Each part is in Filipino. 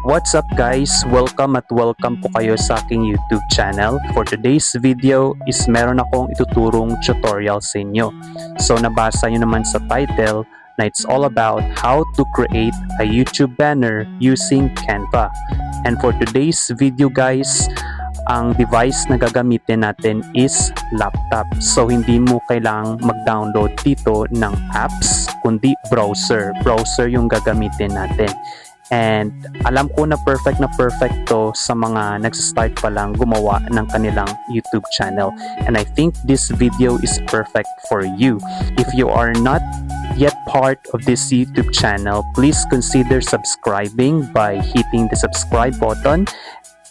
What's up guys? Welcome po kayo sa aking YouTube channel. For today's video is meron akong ituturong tutorial sa inyo. So nabasa nyo naman sa title na it's all about how to create a YouTube banner using Canva. And for today's video guys, ang device na gagamitin natin is laptop. So hindi mo kailangang mag-download dito ng apps, kundi browser. Browser yung gagamitin natin. And alam ko na perfect to sa mga nagsastart pa lang gumawa ng kanilang YouTube channel. And I think this video is perfect for you. If you are not yet part of this YouTube channel, please consider subscribing by hitting the subscribe button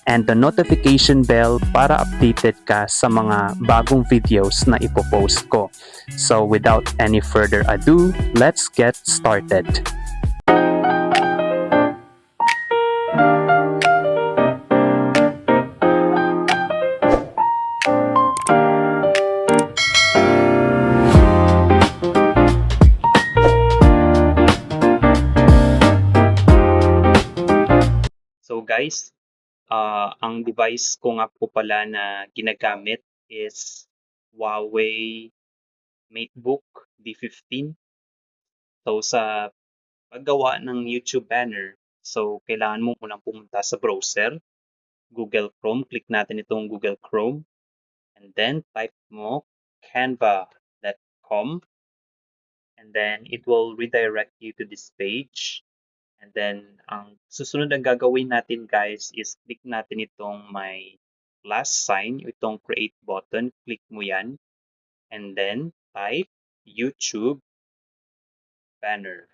and the notification bell para updated ka sa mga bagong videos na ipopost ko. So without any further ado, let's get started. So guys, ang device ko nga po pala na ginagamit is Huawei MateBook D15. So sa paggawa ng YouTube banner, so kailangan mo munang pumunta sa browser, Google Chrome, click natin itong Google Chrome, and then type mo canva.com, and then it will redirect you to this page. And then, ang susunod na gagawin natin guys is click natin itong may plus sign, itong create button, click mo yan. And then, type YouTube banner.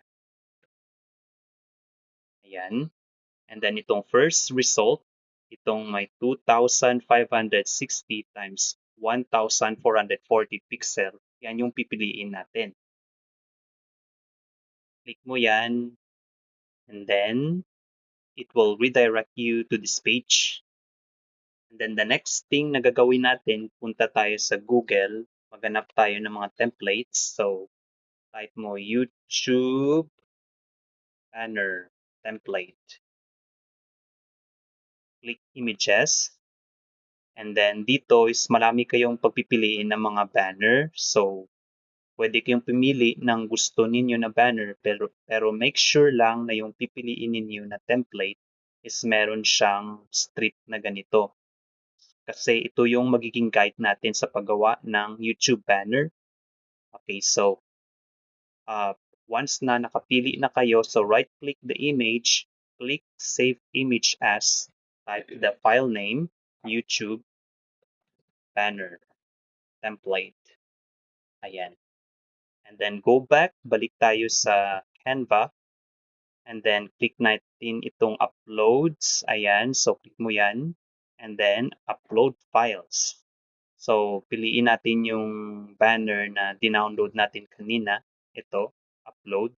Ayan. And then, itong first result, itong may 2,560 times 1,440 pixel. Yan yung pipiliin natin. Click mo yan. And then, it will redirect you to this page. And then the next thing na gagawin natin, punta tayo sa Google, maghanap tayo ng mga templates. So, type mo YouTube banner template. Click images. And then dito is marami kayong pagpipiliin ng mga banner. So, pwede kayong pumili ng gusto ninyo na banner pero make sure lang na yung pipiliin ninyo na template is meron siyang strip na ganito. Kasi ito yung magiging guide natin sa paggawa ng YouTube banner. Okay, so once na nakapili na kayo, so right-click the image, click Save Image As, type the file name, YouTube banner template. Ayan. And then go back, balik tayo sa Canva, and then click natin itong uploads. Ayan, so click mo yan, and then upload files. So, piliin natin yung banner na dinownload natin kanina. Ito, upload.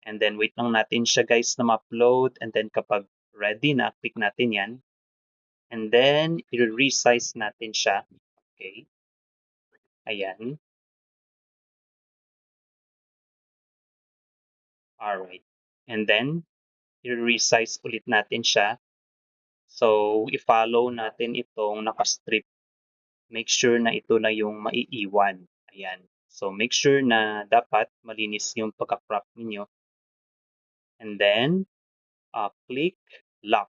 And then, wait lang natin siya guys na ma-upload. And then, kapag ready na, click natin yan. And then, i-resize natin siya. Okay. Ayan. Alright. And then, i-resize ulit natin siya. So, i-follow natin itong nakastrip. Make sure na ito na yung maiiwan. Ayan. So, make sure na dapat malinis yung pagka-crop ninyo. And then, click lock.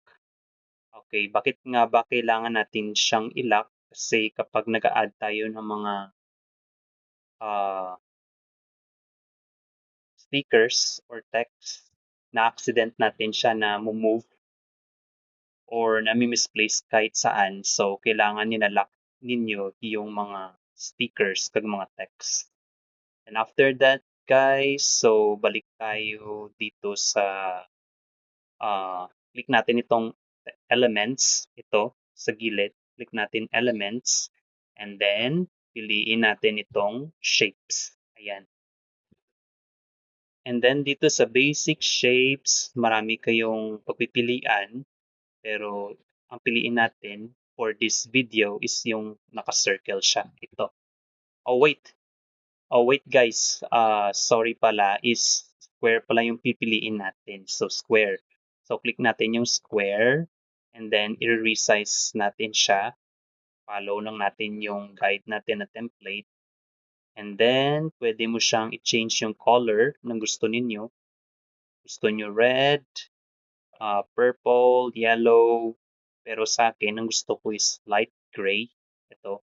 Okay, bakit nga ba kailangan natin siyang i-lock? Kasi kapag nag-a-add tayo ng mga stickers or text, na-accident natin siya na move or nami-misplace kahit saan. So, kailangan nila-lock ninyo yung mga stickers kag mga text. And after that, guys, so balik tayo dito sa click natin itong elements, ito sa gilid. Click natin elements and then piliin natin itong shapes. Ayan. And then dito sa basic shapes, marami kayong pagpipilian pero ang piliin natin for this video is yung naka-circle siya. Ito. Oh wait guys, sorry pala, is square pala yung pipiliin natin. So square. So, click natin yung square and then i-resize natin siya. Follow lang natin yung guide natin na template. And then, pwede mo siyang i-change yung color na gusto ninyo. Gusto nyo red, purple, yellow. Pero sa akin, ang gusto ko is light gray. Ito.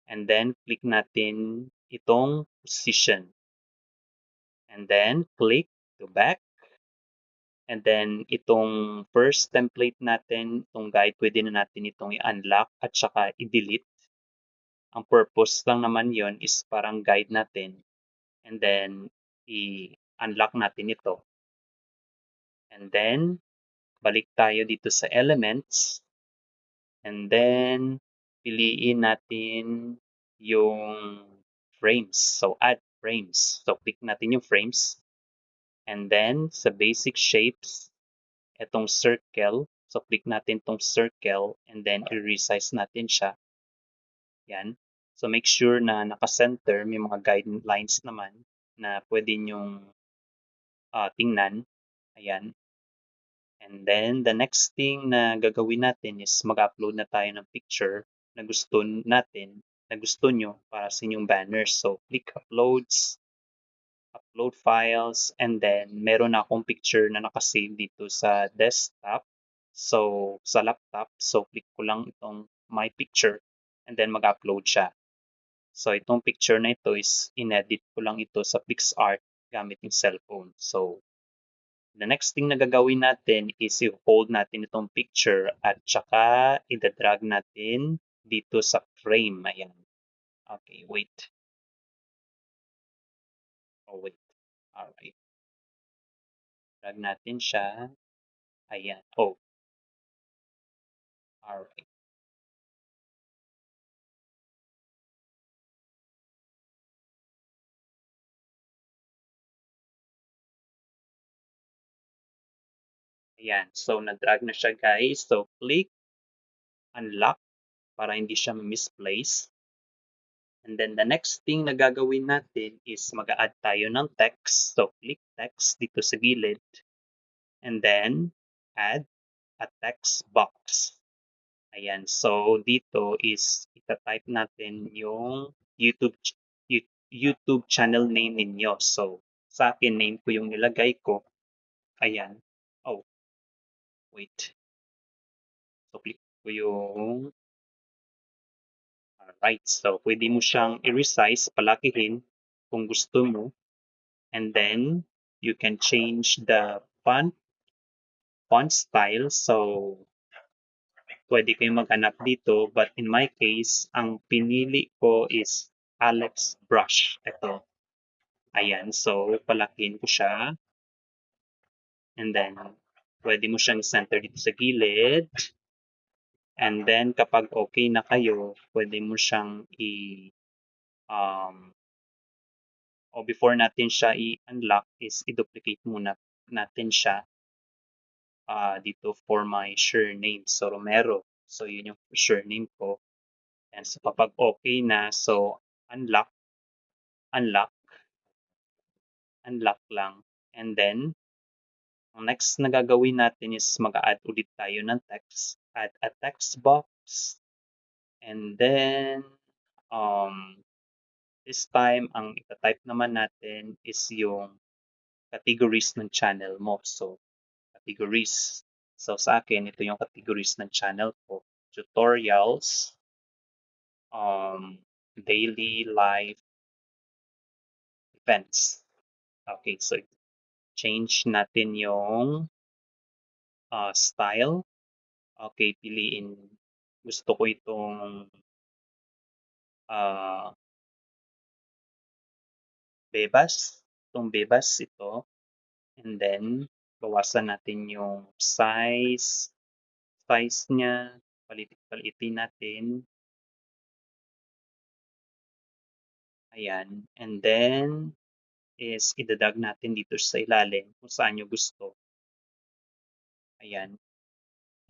And then, click natin itong position. And then, click to back. And then, itong first template natin, itong guide, pwede na natin itong i-unlock at saka i-delete. Ang purpose lang naman yon is parang guide natin. And then, i-unlock natin ito. And then, balik tayo dito sa elements. And then, piliin natin yung frames. So, add frames. So, click natin yung frames. And then, sa basic shapes, itong circle. So, click natin itong circle and then i-resize natin siya. Yan. So, make sure na naka-center. May mga guidelines naman na pwede nyong tingnan. Ayan. And then, the next thing na gagawin natin is mag-upload na tayo ng picture na gusto natin, na gusto nyo para sa inyong banners. So, click uploads, upload files, and then meron na akong picture na nakasave dito sa desktop. So, sa laptop. So, click ko lang itong my picture and then mag-upload siya. So, itong picture na ito is inedit ko lang ito sa PixArt gamit yung cellphone. So, the next thing na gagawin natin is i-hold natin itong picture at saka i-drag natin dito sa frame. Ayan. Okay, wait. Oh, wait. Alright. Drag natin siya. Ayan. Oh. Alright. Ayan. So, na-drag na siya, guys. So, click unlock para hindi siya misplace. And then the next thing na gagawin natin is mag-add tayo ng text. So, click text dito sa gilid. And then, add a text box. Ayan. So, dito is ita-type natin yung YouTube channel name ninyo. So, sa akin, name ko yung nilagay ko. Ayan. Oh, wait. So, click ko yung alright. So, pwede mo siyang i-resize, palakihin kung gusto mo. And then, you can change the font style. So, pwede kayong maghanap dito. But in my case, ang pinili ko is Alex Brush. Ito. Ayan. So, palakihin ko siya. And then, pwede mo siyang center dito sa gilid. And then, kapag okay na kayo, pwede mo siyang before natin siya i-unlock is i-duplicate muna natin siya dito for my surname. So, Romero. So, yun yung surname ko. And so, kapag okay na, so, unlock, unlock, unlock lang. And then, ang next na gagawin natin is mag-add ulit tayo ng text. Add a text box. And then, this time, ang ita-type naman natin is yung categories ng channel mo. So, categories. So, sa akin, ito yung categories ng channel ko. Tutorials, daily life, events. Okay, so change natin yung style. Okay, piliin. Gusto ko itong bebas. Itong bebas ito. And then, bawasan natin yung size niya. Palitin natin. Ayan. And then, is idadag natin dito sa ilalim kung saan nyo gusto. Ayan.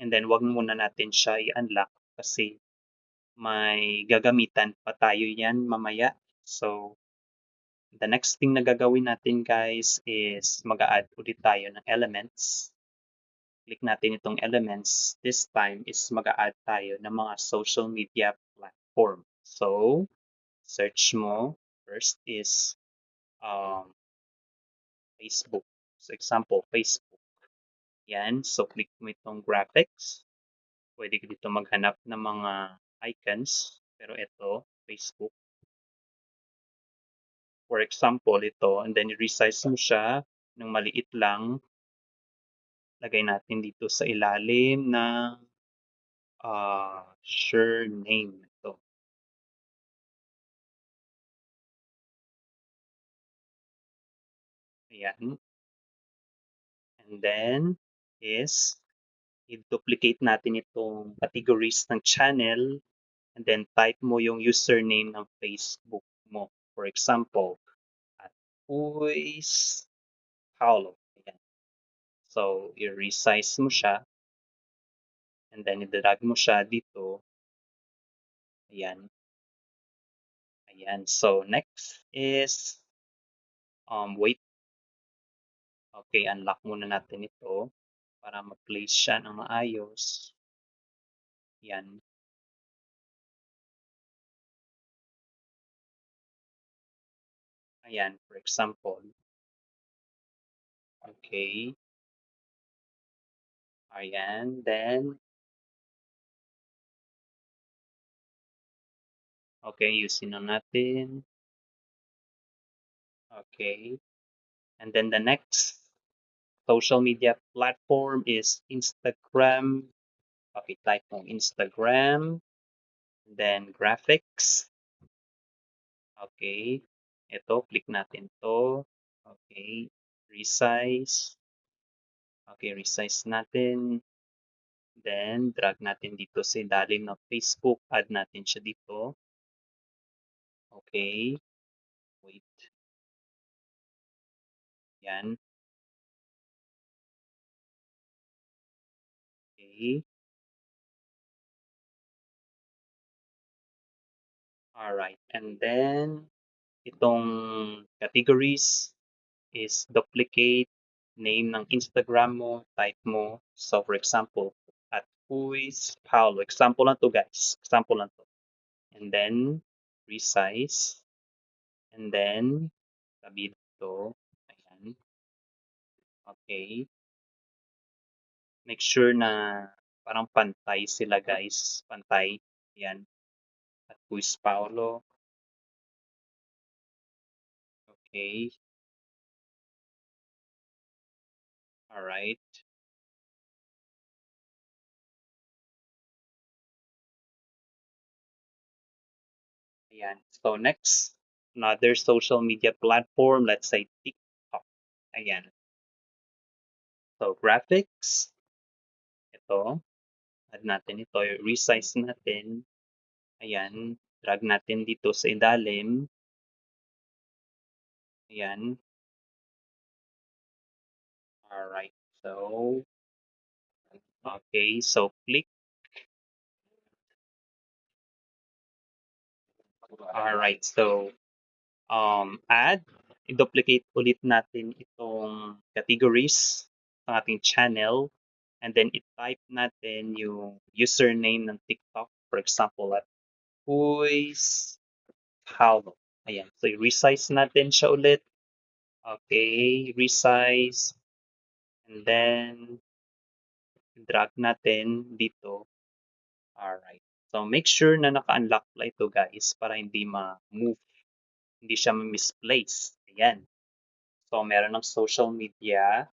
And then, wag muna natin siya i-unlock kasi may gagamitan pa tayo yan mamaya. So, the next thing na gagawin natin guys is mag-add ulit tayo ng elements. click natin itong elements. This time is mag-a-add tayo ng mga social media platform. So, search mo. First is Facebook. So, example, Facebook. Yan. So, click mo itong graphics. Pwede ka dito maghanap ng mga icons. Pero ito, Facebook. For example, ito. And then, resize mo siya ng maliit lang. Lagay natin dito sa ilalim ng surname. Ito. Ayan. And then is i-duplicate natin itong categories ng channel and then type mo yung username ng Facebook mo. For example, at Uys Paulo. Ayan. So, i-resize mo siya and then i-drag mo siya dito. Ayan. Ayan. So, next is wait. Okay, unlock muna natin ito para ma-place siya ng maayos. Yan. Ayan, for example. Okay. Ayan, then okay, yusin na natin. Okay. And then the next social media platform is Instagram. Okay, type mo Instagram. Then graphics. Okay. Ito, click natin to. Okay. Resize. Okay, resize natin. Then, drag natin dito sa ilalim ng Facebook. Add natin siya dito. Okay. Wait. Yan. Okay. Alright. And then, itong categories is duplicate name ng Instagram mo, type mo. So, for example, at Luis Paulo. Example lang to, guys. Example lang to. And then, resize. And then, sabi dito. Ayan. Okay. Make sure na parang pantay sila, guys. Pantay. Ayan. At Luis Paulo. Okay. Alright. Ayan. So next, another social media platform, let's say TikTok. Ayan. So graphics, ito, add natin ito, resize natin. Ayan, drag natin dito sa ilalim. Ayan. Alright. So, okay. So click. Alright. So, add. I-duplicate ulit natin itong categories ng ating channel. And then i-type natin yung username ng TikTok. For example, at Uys Paulo. Ayan. So, i-resize natin siya ulit. Okay. Resize. And then, drag natin dito. Alright. So, make sure na naka-unlock pala ito, guys, para hindi ma-move. Hindi siya misplace. Ayan. So, meron ng social media.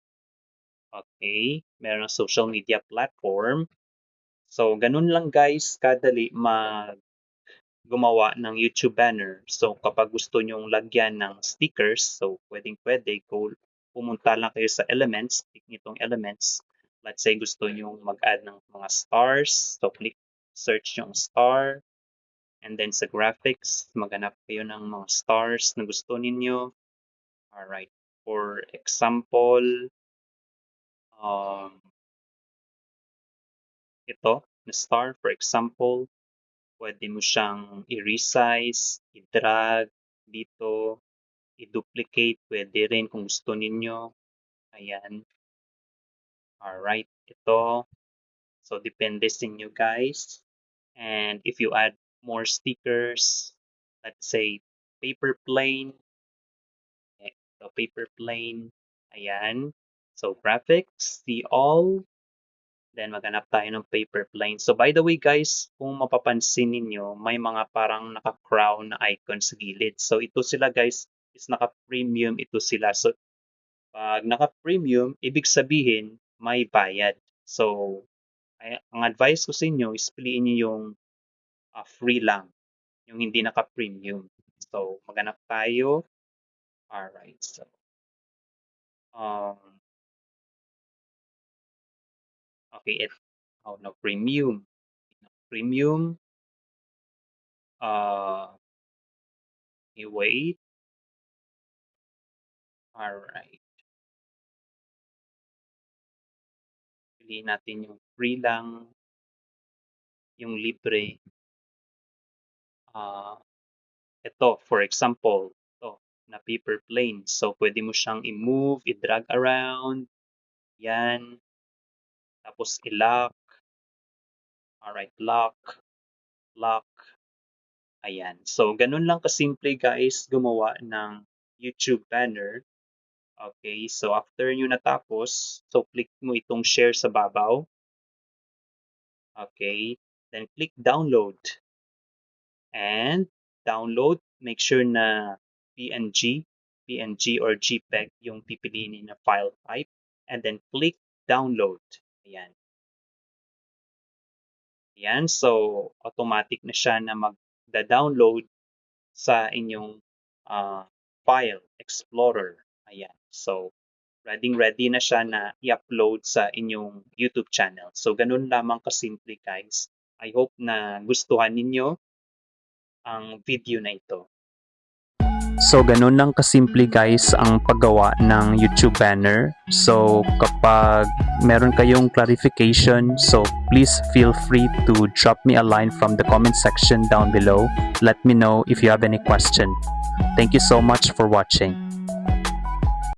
Okay. Meron ng social media platform. So, ganun lang, guys, kadali gumawa ng YouTube banner. So, kapag gusto nyong lagyan ng stickers, so pwedeng-pwede, pumunta lang kayo sa elements, click nitong elements. Let's say gusto nyong mag-add ng mga stars, so click search yung star. And then sa graphics, maghanap kayo ng mga stars na gusto ninyo. Alright. For example, um, ito, na star, for example, pwede mo siyang i-resize, i-drag dito, i-duplicate, pwede rin kung gusto ninyo. Ayan. Alright, ito. So, depende sa inyo guys. And if you add more stickers, let's say paper plane, so paper plane, ayan. So, graphics, see all, then maghanap tayo ng paper plane. So, by the way guys, kung mapapansin ninyo, may mga parang naka-crown na icon sa gilid. So, ito sila guys, is naka-premium ito sila. So, pag naka-premium, ibig sabihin, may bayad. So, ang advice ko sa inyo is piliin niyo yung free lang, yung hindi naka-premium. So, maghanap tayo. Alright, so, um, okay, oh no, premium. Premium, wait. Alright, piliin natin yung free lang, yung libre. Ito, for example, ito, na paper plane. So, pwede mo siyang i-move, i-drag around. Yan. Tapos, i-lock. Alright, lock. Lock. Ayan. So, ganun lang kasimple guys gumawa ng YouTube banner. Okay, so after nyo natapos, so click mo itong share sa babaw. Okay, then click download. And download, make sure na PNG or JPEG yung pipiliin na file type. And then click download. Ayan. Ayan, so automatic na siya na magda-download sa inyong file explorer. Ayan. So, ready na siya na i-upload sa inyong YouTube channel. So, ganun lamang kasimple guys. I hope na gustuhan ninyo ang video na ito. So, ganun lang kasimple guys ang paggawa ng YouTube banner. So, kapag meron kayong clarification, so please feel free to drop me a line from the comment section down below. Let me know if you have any question. Thank you so much for watching.